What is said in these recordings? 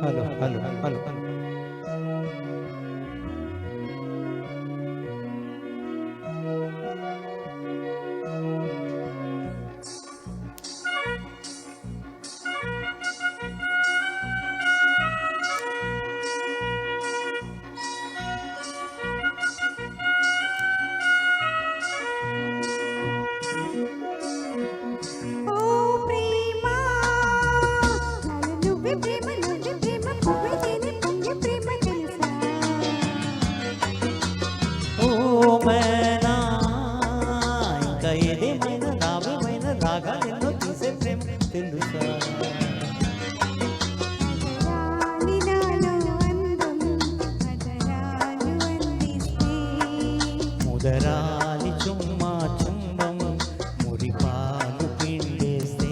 hello hello hello రాగాలెన్నో తీసే ప్రేమ తెలుసా ముదరాలి చుమ్మా చుంబం మురిపాలు పిండేస్తే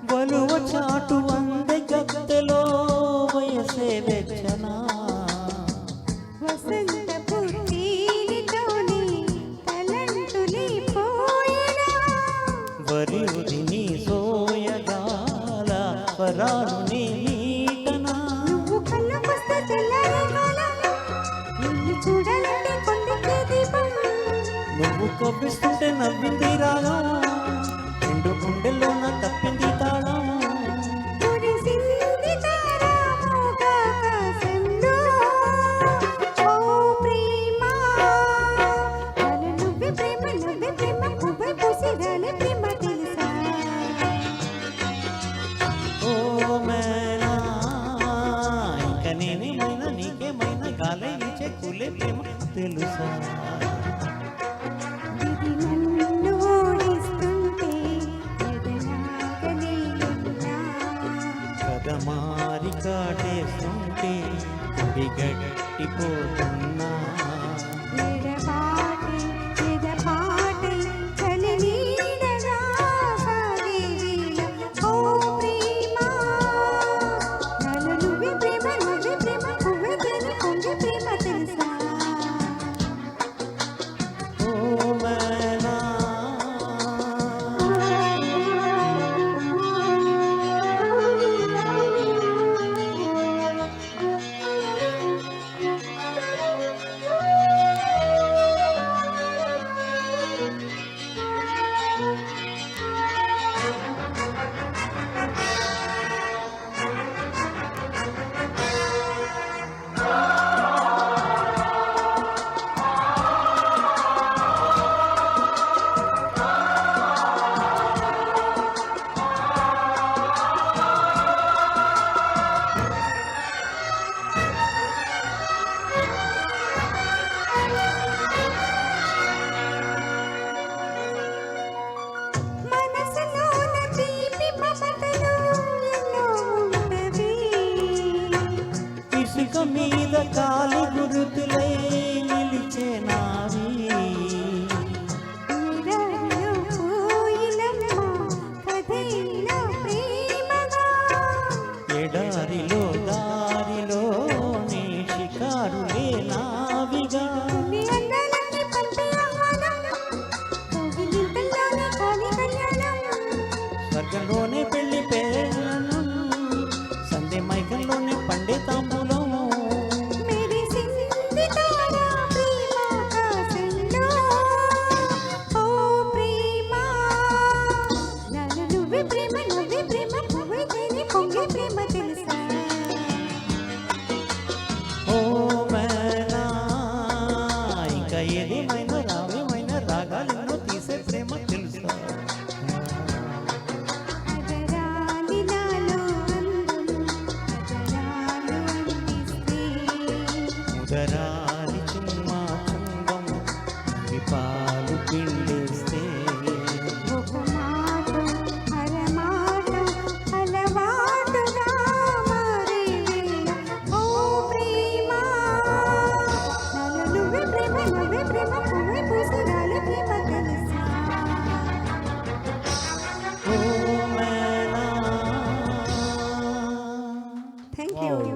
వలువ చాటు వందె గత్తెలో వయసే వెచ్చనా వరి ఉదిని సోయగాల వరాలు నీ నీటనా నువ్వు కవ్విస్తుంటే నవ్వింది రాగా రెండు గుండెల్లోన తప్పింది తాళం ఓ మేనా ఇంక నేనేమైనా నీకేమైనా గాలే ఇచ్చే కూలే ప్రేమ తెలుసా కదమారి కాటేస్తుంటే గుడి గట్టిపోతున్నా ఇసుక మీద కాలి గురుతులై నిలిచే నావి ఎడారిలో దారిలో నీ షికారులే నావిగా స్వర్గంలోనే పెళ్లి పేరను సందే మైకంలోనే పండే తాంబూలము మెరిసింది దిగరా